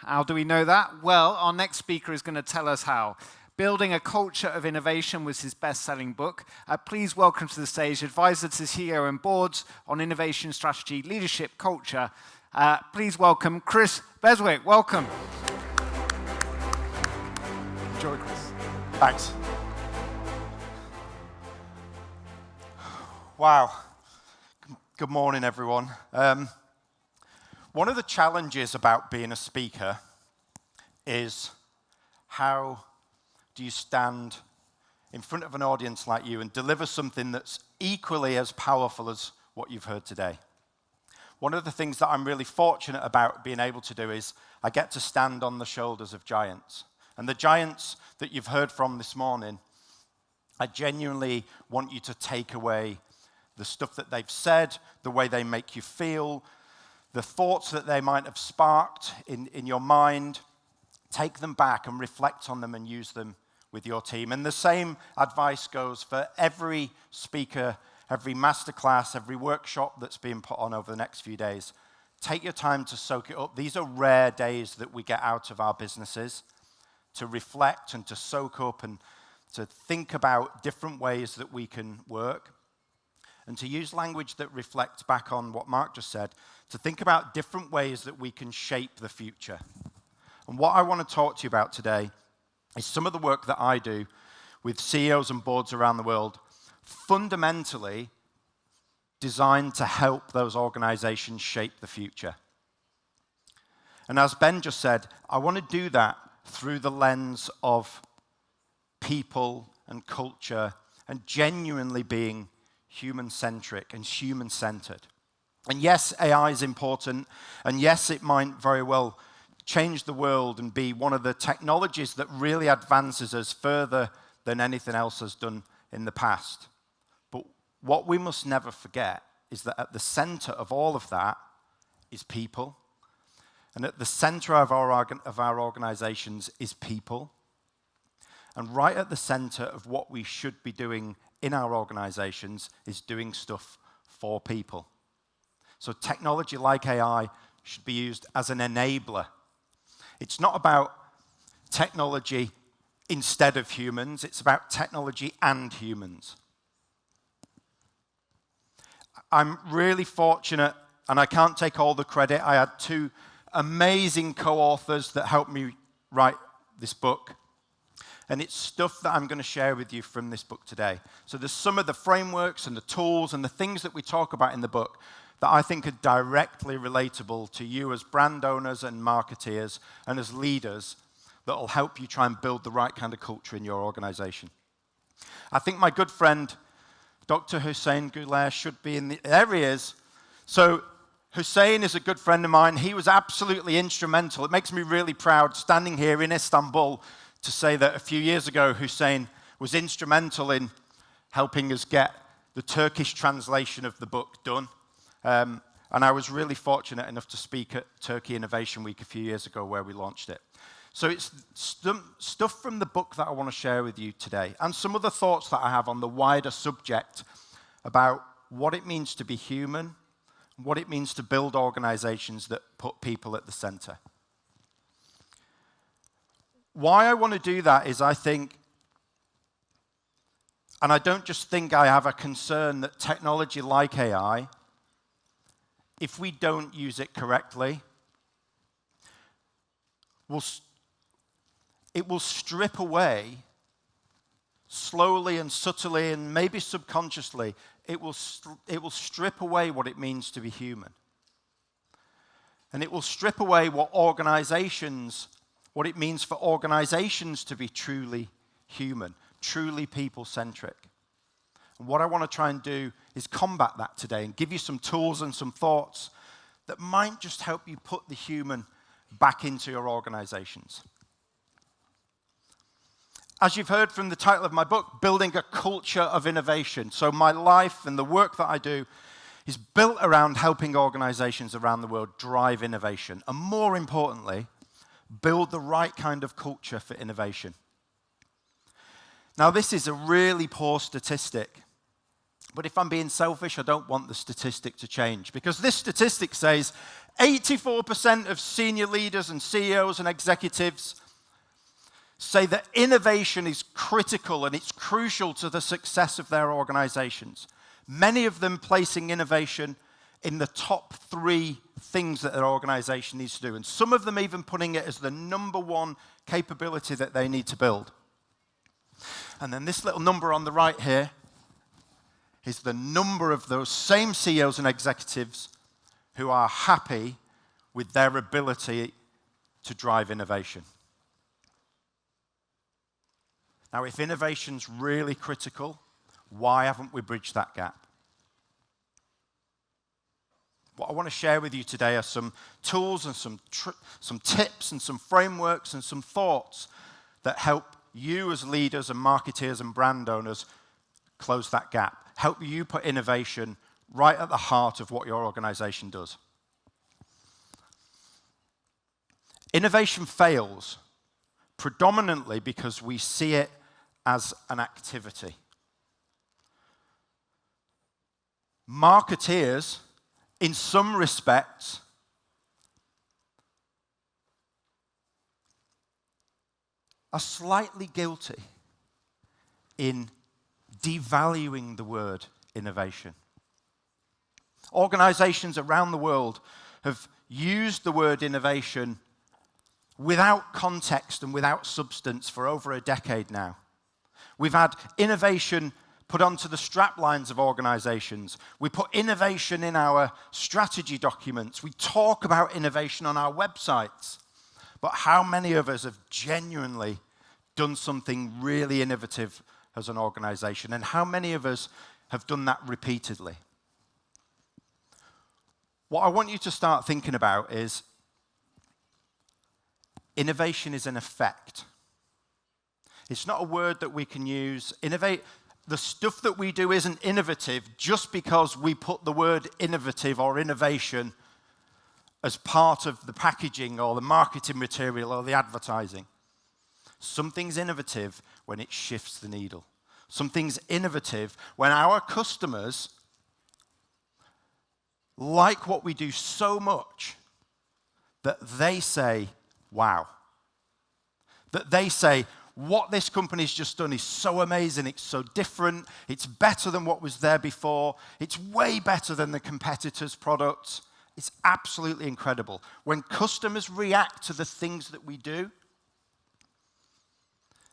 How do we know that? Well, our next speaker is going to tell us how. Building a Culture of Innovation was his best-selling book. Please welcome to the stage advisor to CEO and boards on innovation strategy, leadership, culture. Please welcome Cris Beswick. Welcome. Enjoy, Cris. Thanks. Wow. Good morning, everyone. One of the challenges about being a speaker is how do you stand in front of an audience like you and deliver something that's equally as powerful as what you've heard today. One of the things that I'm really fortunate about being able to do is I get to stand on the shoulders of giants. And the giants that you've heard from this morning, I genuinely want you to take away the stuff that they've said, the way they make you feel, the thoughts that they might have sparked in your mind. Take them back and reflect on them and use them with your team. And the same advice goes for every speaker, every masterclass, every workshop that's being put on over the next few days. Take your time to soak it up. These are rare days that we get out of our businesses to reflect and to soak up and to think about different ways that we can work and to use language that reflects back on what Mark just said, to think about different ways that we can shape the future. And what I want to talk to you about today is some of the work that I do with CEOs and boards around the world, fundamentally designed to help those organizations shape the future. And as Ben just said, I want to do that through the lens of people and culture and genuinely being human-centric and human-centered. And yes, AI is important, and yes, it might very well change the world and be one of the technologies that really advances us further than anything else has done in the past. But what we must never forget is that at the center of all of that is people. And at the center of our organizations is people. And right at the center of what we should be doing in our organizations is doing stuff for people. So technology like AI should be used as an enabler. It's not about technology instead of humans, it's about technology and humans. I'm really fortunate, and I can't take all the credit. I had two amazing co-authors that helped me write this book. And it's stuff that I'm going to share with you from this book today. So there's some of the frameworks and the tools and the things that we talk about in the book that I think are directly relatable to you as brand owners and marketeers and as leaders that will help you try and build the right kind of culture in your organization. I think my good friend, Dr. Hussein Goulet, should be in the... There he is. So Hussein is a good friend of mine. He was absolutely instrumental. It makes me really proud standing here in Istanbul to say that a few years ago, Hussein was instrumental in helping us get the Turkish translation of the book done. And I was really fortunate enough to speak at Turkey Innovation Week a few years ago where we launched it. So it's stuff from the book that I want to share with you today, and some other thoughts that I have on the wider subject about what it means to be human, what it means to build organizations that put people at the center. Why I want to do that is I think, and I don't just think, I have a concern that technology like AI, if we don't use it correctly, it will strip away, slowly and subtly and maybe subconsciously, it will strip away what it means to be human. And it will strip away what it means for organizations to be truly human, truly people-centric. And what I want to try and do is combat that today and give you some tools and some thoughts that might just help you put the human back into your organizations. As you've heard from the title of my book, Building a Culture of Innovation. So my life and the work that I do is built around helping organizations around the world drive innovation. And more importantly, build the right kind of culture for innovation. Now, this is a really poor statistic. But if I'm being selfish, I don't want the statistic to change, because this statistic says 84% of senior leaders and CEOs and executives say that innovation is critical and it's crucial to the success of their organizations. Many of them placing innovation in the top 3 things that their organization needs to do. And some of them even putting it as the number 1 capability that they need to build. And then this little number on the right here is the number of those same CEOs and executives who are happy with their ability to drive innovation. Now, if innovation's really critical, why haven't we bridged that gap? What I want to share with you today are some tools and some tips and some frameworks and some thoughts that help you as leaders and marketeers and brand owners close that gap. Help you put innovation right at the heart of what your organization does. Innovation fails predominantly because we see it as an activity. Marketeers, in some respects, are slightly guilty in devaluing the word innovation. Organizations around the world have used the word innovation without context and without substance for over a decade now. We've had innovation put onto the straplines of organizations. We put innovation in our strategy documents. We talk about innovation on our websites. But how many of us have genuinely done something really innovative as an organization? And how many of us have done that repeatedly? What I want you to start thinking about is innovation is an effect. It's not a word that we can use. The stuff that we do isn't innovative just because we put the word innovative or innovation as part of the packaging or the marketing material or the advertising. Something's innovative when it shifts the needle. Something's innovative when our customers like what we do so much that they say, wow. That they say, what this company's just done is so amazing, it's so different, it's better than what was there before, it's way better than the competitor's products. It's absolutely incredible. When customers react to the things that we do,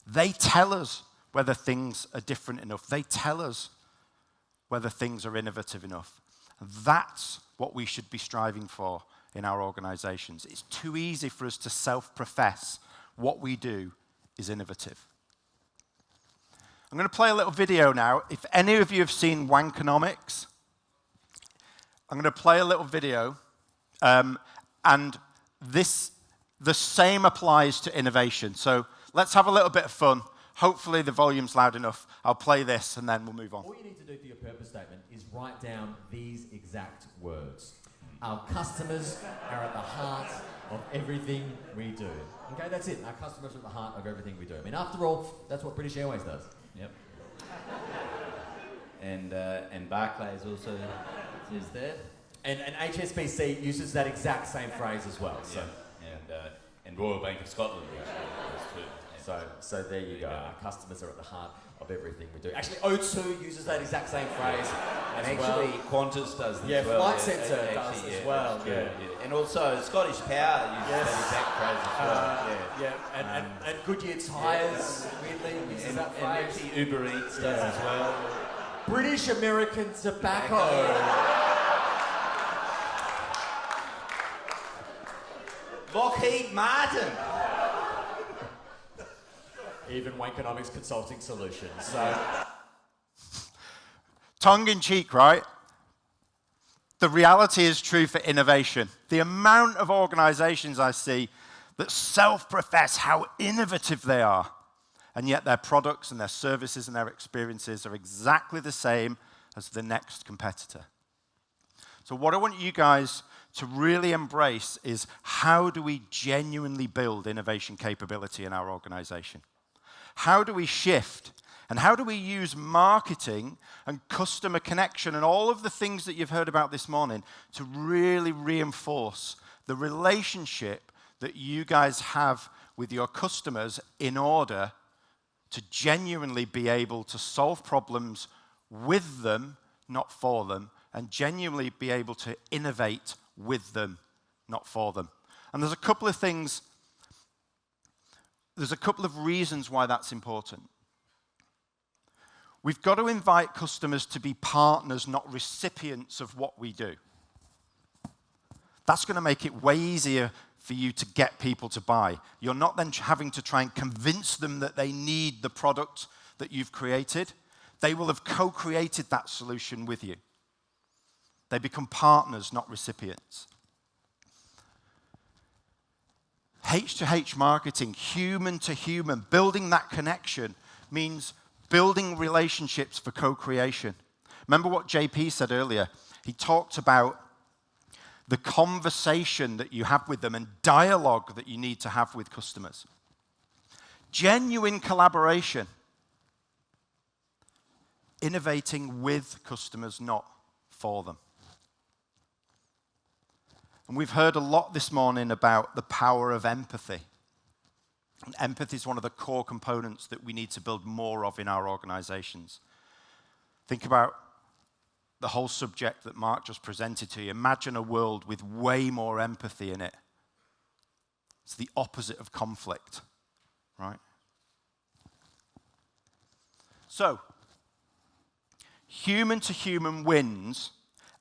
they tell us whether things are different enough. They tell us whether things are innovative enough. And that's what we should be striving for in our organizations. It's too easy for us to self-profess what we do is innovative. I'm going to play a little video now. If any of you have seen Wankonomics, I'm going to play a little video, and the same applies to innovation. So let's have a little bit of fun. Hopefully the volume's loud enough. I'll play this and then we'll move on. All you need to do for your purpose statement is write down these exact words. Our customers are at the heart of everything we do. Okay, that's it. Our customers are at the heart of everything we do. I mean, after all, that's what British Airways does. Yep. And Barclays also is there. And HSBC uses that exact same phrase as well. So. Yeah. And Royal Bank of Scotland does too. So there you go. Our customers are at the heart of everything we do. Actually, O2 uses that exact same phrase. And actually, Qantas does as well. Flight Centre does as well. Yeah. And also, Scottish Power uses that exact phrase as well. And Goodyear Tyres, weirdly, uses that phrase. And actually, Uber Eats does as well. British American Tobacco. Lockheed Martin. Even Wankonomics Consulting Solutions. So, tongue in cheek, right? The reality is true for innovation. The amount of organizations I see that self-profess how innovative they are, and yet their products and their services and their experiences are exactly the same as the next competitor. So what I want you guys to really embrace is, how do we genuinely build innovation capability in our organization? How do we shift And how do we use marketing and customer connection and all of the things that you've heard about this morning to really reinforce the relationship that you guys have with your customers in order to genuinely be able to solve problems with them, not for them, and genuinely be able to innovate with them, not for them. And there's a couple of things, there's a couple of reasons why that's important. We've got to invite customers to be partners, not recipients of what we do. That's going to make it way easier for you to get people to buy. You're not then having to try and convince them that they need the product that you've created. They will have co-created that solution with you. They become partners, not recipients. H2H marketing, human to human, building that connection means building relationships for co-creation. Remember what JP said earlier? He talked about the conversation that you have with them and dialogue that you need to have with customers. Genuine collaboration. Innovating with customers, not for them. And we've heard a lot this morning about the power of empathy. And empathy is one of the core components that we need to build more of in our organizations. Think about the whole subject that Mark just presented to you. Imagine a world with way more empathy in it. It's the opposite of conflict, right? So, human to human wins,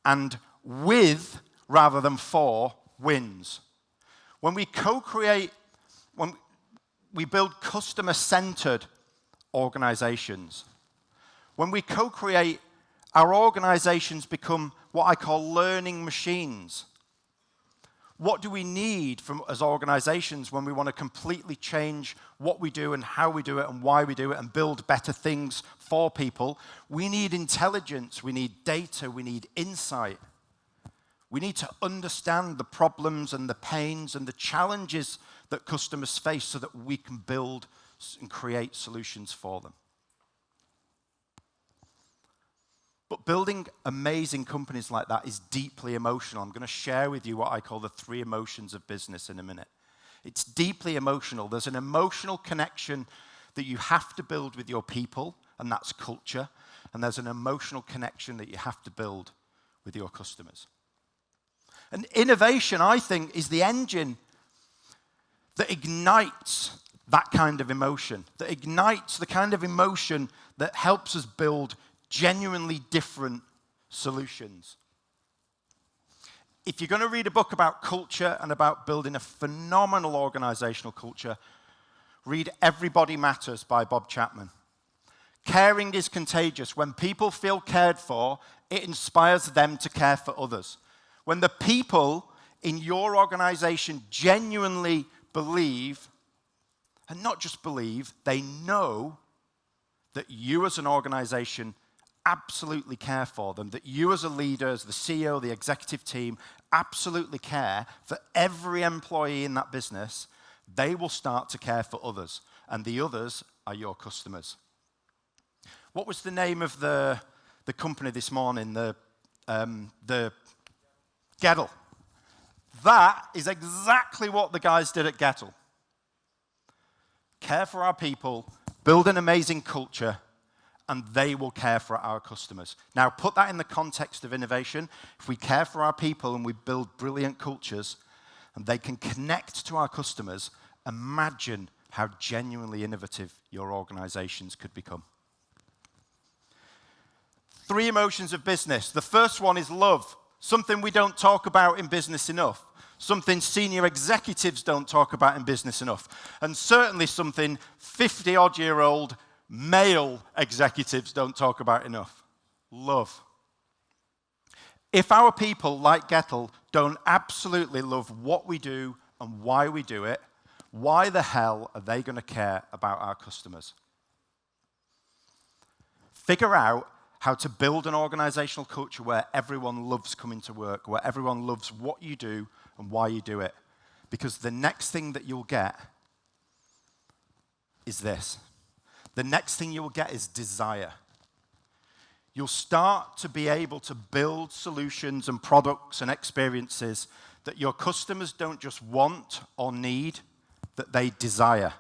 and with rather than for wins. When we co-create, when we build customer-centered organizations, when we co-create, our organizations become what I call learning machines. What do we need from as organizations when we want to completely change what we do and how we do it and why we do it and build better things for people? We need intelligence, we need data, we need insight. We need to understand the problems and the pains and the challenges that customers face so that we can build and create solutions for them. But building amazing companies like that is deeply emotional. I'm going to share with you what I call the 3 emotions of business in a minute. It's deeply emotional. There's an emotional connection that you have to build with your people, and that's culture. And there's an emotional connection that you have to build with your customers. And innovation, I think, is the engine that ignites that kind of emotion, that ignites the kind of emotion that helps us build genuinely different solutions. If you're going to read a book about culture and about building a phenomenal organizational culture, read Everybody Matters by Bob Chapman. Caring is contagious. When people feel cared for, it inspires them to care for others. When the people in your organization genuinely believe, and not just believe, they know that you as an organization absolutely care for them, that you as a leader, as the CEO, the executive team, absolutely care for every employee in that business, they will start to care for others, and the others are your customers. What was the name of the company this morning? The Gettle. That is exactly what the guys did at Gettle. Care for our people, build an amazing culture, and they will care for our customers. Now, put that in the context of innovation. If we care for our people and we build brilliant cultures, and they can connect to our customers, imagine how genuinely innovative your organizations could become. 3 emotions of business. The first one is love, something we don't talk about in business enough, something senior executives don't talk about in business enough, and certainly something 50-odd-year-old male executives don't talk about enough. Love. If our people, like Gettle, don't absolutely love what we do and why we do it, why the hell are they going to care about our customers? Figure out how to build an organizational culture where everyone loves coming to work, where everyone loves what you do and why you do it. Because the next thing that you'll get is this. the next thing you will get is desire. You'll start to be able to build solutions and products and experiences that your customers don't just want or need, that they desire.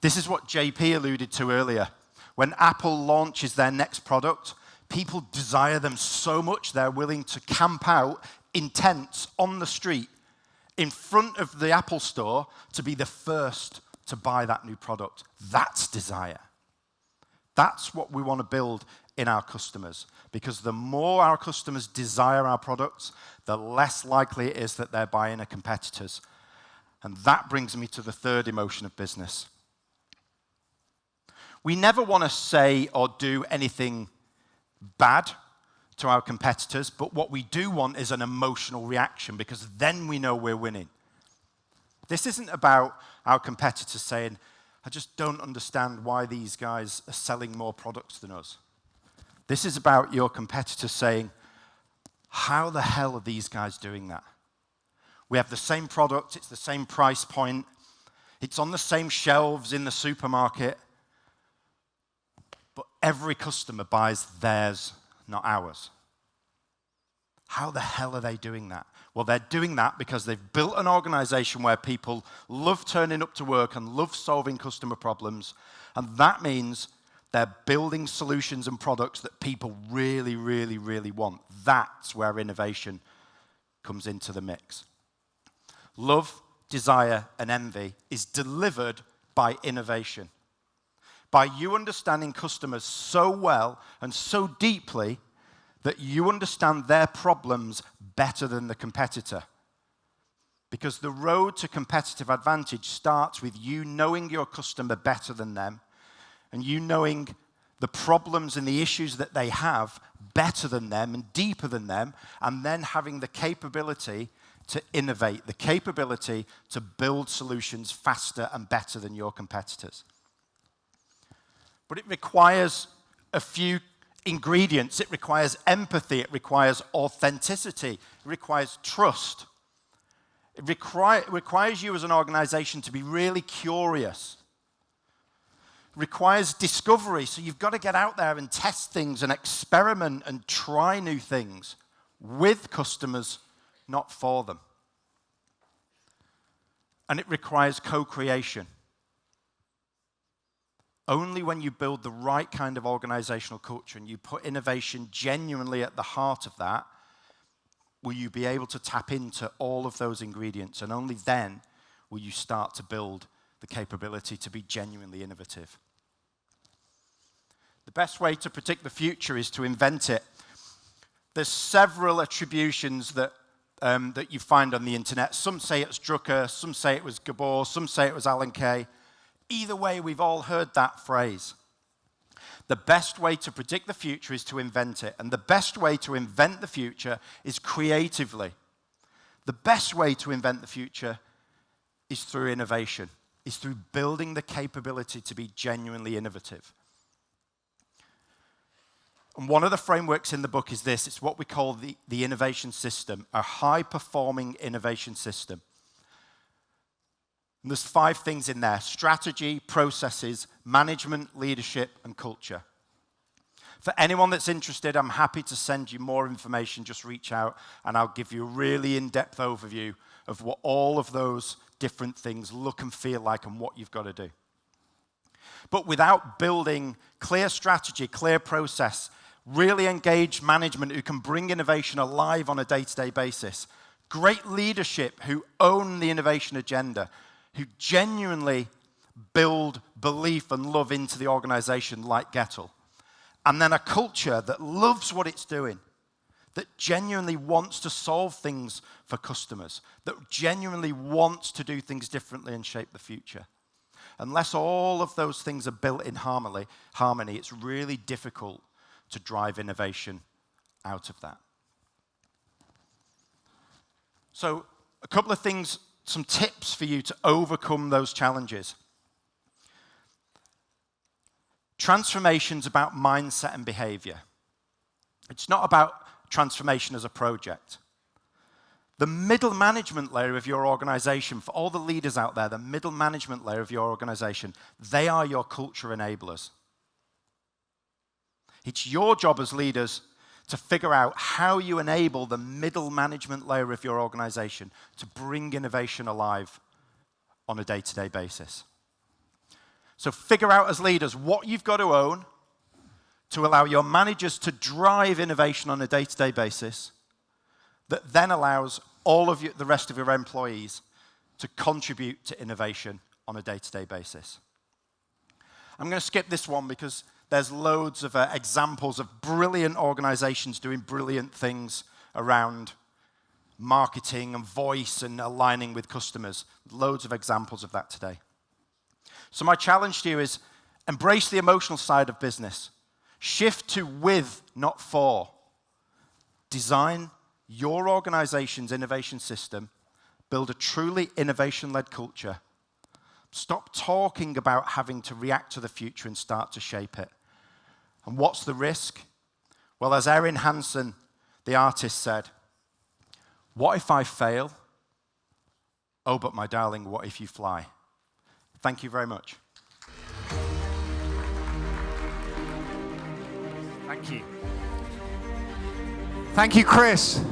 This is what JP alluded to earlier. When Apple launches their next product, people desire them so much they're willing to camp out in tents on the street in front of the Apple store to be the first to buy that new product. That's desire. That's what we want to build in our customers, because the more our customers desire our products, the less likely it is that they're buying a competitor's. And that brings me to the third emotion of business. We never want to say or do anything bad to our competitors, but what we do want is an emotional reaction, because then we know we're winning. This isn't about our competitors saying, I just don't understand why these guys are selling more products than us. This is about your competitors saying, how the hell are these guys doing that? We have the same product, it's the same price point, it's on the same shelves in the supermarket, but every customer buys theirs, not ours. How the hell are they doing that? Well, they're doing that because they've built an organization where people love turning up to work and love solving customer problems, and that means they're building solutions and products that people really, really, really want. That's where innovation comes into the mix. Love, desire, and envy is delivered by innovation. By you understanding customers so well and so deeply that you understand their problems better than the competitor. Because the road to competitive advantage starts with you knowing your customer better than them, and you knowing the problems and the issues that they have better than them and deeper than them, and then having the capability to innovate, the capability to build solutions faster and better than your competitors. But it requires a few ingredients. It requires empathy. It requires authenticity. It requires trust. It requires you as an organization to be really curious. Requires discovery, so you've got to get out there and test things and experiment and try new things with customers, not for them. And it requires co-creation. Only when you build the right kind of organizational culture and you put innovation genuinely at the heart of that, will you be able to tap into all of those ingredients, and only then will you start to build the capability to be genuinely innovative. The best way to predict the future is to invent it. There's several attributions that you find on the internet. Some say it's Drucker, some say it was Gabor, some say it was Alan Kay. Either way, we've all heard that phrase. The best way to predict the future is to invent it, and the best way to invent the future is creatively. The best way to invent the future is through innovation, is through building the capability to be genuinely innovative. And one of the frameworks in the book is this. It's what we call the innovation system, a high-performing innovation system. And there's 5 things in there: strategy, processes, management, leadership, and culture. For anyone that's interested, I'm happy to send you more information. Just reach out, and I'll give you a really in-depth overview of what all of those different things look and feel like and what you've got to do. But without building clear strategy, clear process, really engaged management who can bring innovation alive on a day-to-day basis, great leadership who own the innovation agenda, who genuinely build belief and love into the organization like Gettle, and then a culture that loves what it's doing, that genuinely wants to solve things for customers, that genuinely wants to do things differently and shape the future. Unless all of those things are built in harmony, it's really difficult to drive innovation out of that. So, a couple of things, some tips for you to overcome those challenges. Transformation's about mindset and behavior. It's not about transformation as a project. The middle management layer of your organization, for all the leaders out there, the middle management layer of your organization, they are your culture enablers. It's your job as leaders to figure out how you enable the middle management layer of your organization to bring innovation alive on a day-to-day basis. So figure out as leaders what you've got to own to allow your managers to drive innovation on a day-to-day basis that then allows all of the rest of your employees to contribute to innovation on a day-to-day basis. I'm going to skip this one because there's loads of examples of brilliant organizations doing brilliant things around marketing and voice and aligning with customers. Loads of examples of that today. So my challenge to you is embrace the emotional side of business. Shift to with, not for. Design your organization's innovation system. Build a truly innovation-led culture. Stop talking about having to react to the future and start to shape it. And what's the risk? Well, as Erin Hansen, the artist, said, what if I fail? Oh, but my darling, what if you fly? Thank you very much. Thank you. Thank you, Cris.